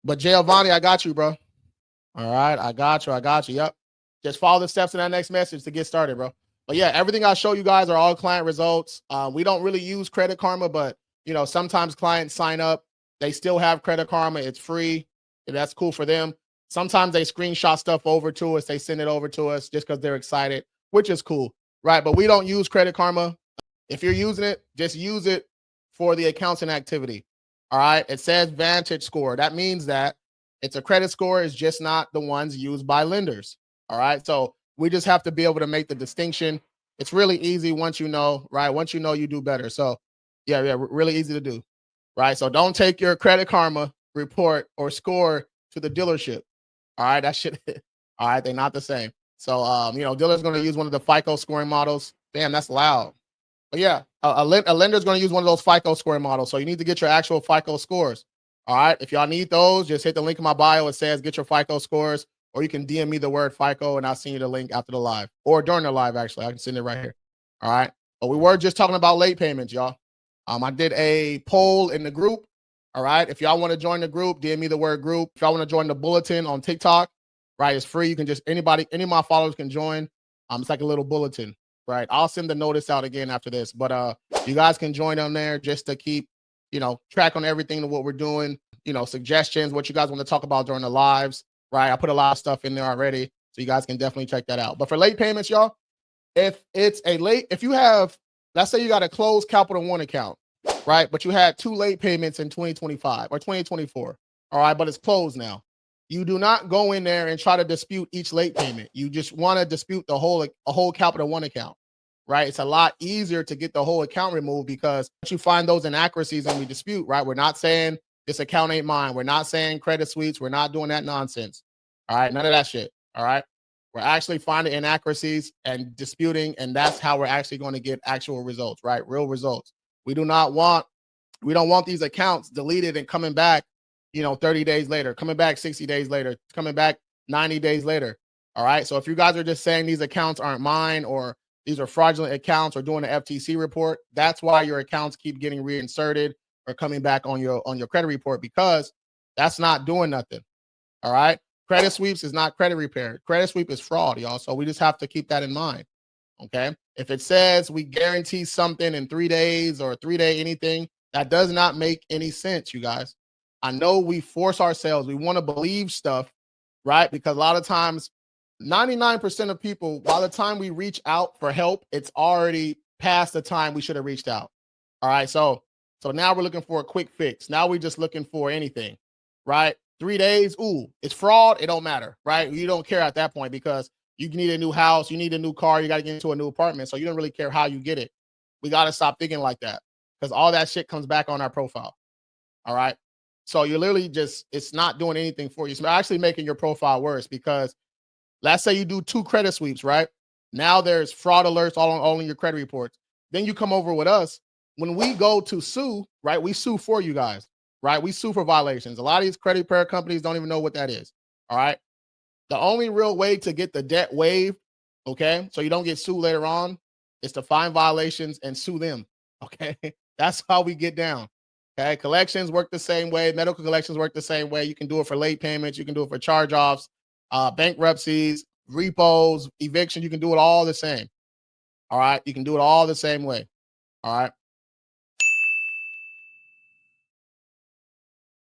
But Giovanni, I got you, bro. All right, I got you. I got you. Yep. Just follow the steps in that next message to get started, bro. But yeah, everything I show you guys are all client results. We don't really use Credit Karma, but sometimes clients sign up, they still have Credit Karma. It's free, and that's cool for them. Sometimes they screenshot stuff over to us, they send it over to us just because they're excited, which is cool, right? But we don't use Credit Karma. If you're using it, just use it for the accounts and activity. All right. It says Vantage Score. That means that it's a credit score, is just not the ones used by lenders. All right. So we just have to be able to make the distinction. It's really easy once you know, right? Once you know, you do better. So yeah, really easy to do. Right. So don't take your Credit Karma report or score to the dealership. All right. That shit. All right. They're not the same. So dealer's going to use one of the FICO scoring models. Damn, that's loud. But yeah, a lender is going to use one of those FICO scoring models. So you need to get your actual FICO scores. All right. If y'all need those, just hit the link in my bio. It says get your FICO scores, or you can DM me the word FICO and I'll send you the link after the live or during the live. Actually, I can send it right here. All right. But we were just talking about late payments, y'all. I did a poll in the group. All right. If y'all want to join the group, DM me the word group. If y'all want to join the bulletin on TikTok, right, it's free. You can just any of my followers can join. It's like a little bulletin. Right. I'll send the notice out again after this. But you guys can join on there just to keep, track on everything of what we're doing, suggestions, what you guys want to talk about during the lives. Right. I put a lot of stuff in there already. So you guys can definitely check that out. But for late payments, y'all, if you have, let's say you got a closed Capital One account, right? But you had 2 late payments in 2025 or 2024. All right. But it's closed now. You do not go in there and try to dispute each late payment. You just want to dispute a whole Capital One account, right? It's a lot easier to get the whole account removed because once you find those inaccuracies and we dispute, right? We're not saying this account ain't mine. We're not saying credit suites. We're not doing that nonsense. All right. None of that shit. All right. We're actually finding inaccuracies and disputing, and that's how we're actually going to get actual results, right? Real results. We don't want these accounts deleted and coming back 30 days later, coming back 60 days later, coming back 90 days later. All right. So if you guys are just saying these accounts aren't mine or these are fraudulent accounts or doing an FTC report, that's why your accounts keep getting reinserted or coming back on your credit report, because that's not doing nothing. All right. Credit sweeps is not credit repair. Credit sweep is fraud, y'all. So we just have to keep that in mind. Okay. If it says we guarantee something in 3 days or 3-day anything, that does not make any sense, you guys. I know we force ourselves. We want to believe stuff, right? Because a lot of times, 99% of people, by the time we reach out for help, it's already past the time we should have reached out. All right. So now we're looking for a quick fix. Now we're just looking for anything, right? 3 days. Ooh, it's fraud. It don't matter, right? You don't care at that point because you need a new house. You need a new car. You got to get into a new apartment. So you don't really care how you get it. We got to stop thinking like that because all that shit comes back on our profile. All right. So you're literally it's not doing anything for you. It's actually making your profile worse because let's say you do 2 credit sweeps, right? Now there's fraud alerts all in your credit reports. Then you come over with us. When we go to sue, right? We sue for you guys, right? We sue for violations. A lot of these credit repair companies don't even know what that is. All right. The only real way to get the debt waived, okay, so you don't get sued later on, is to find violations and sue them. Okay. That's how we get down. Okay, collections work the same way. Medical collections work the same way. You can do it for late payments. You can do it for charge-offs, bankruptcies, repos, eviction. You can do it all the same. All right, you can do it all the same way. All right.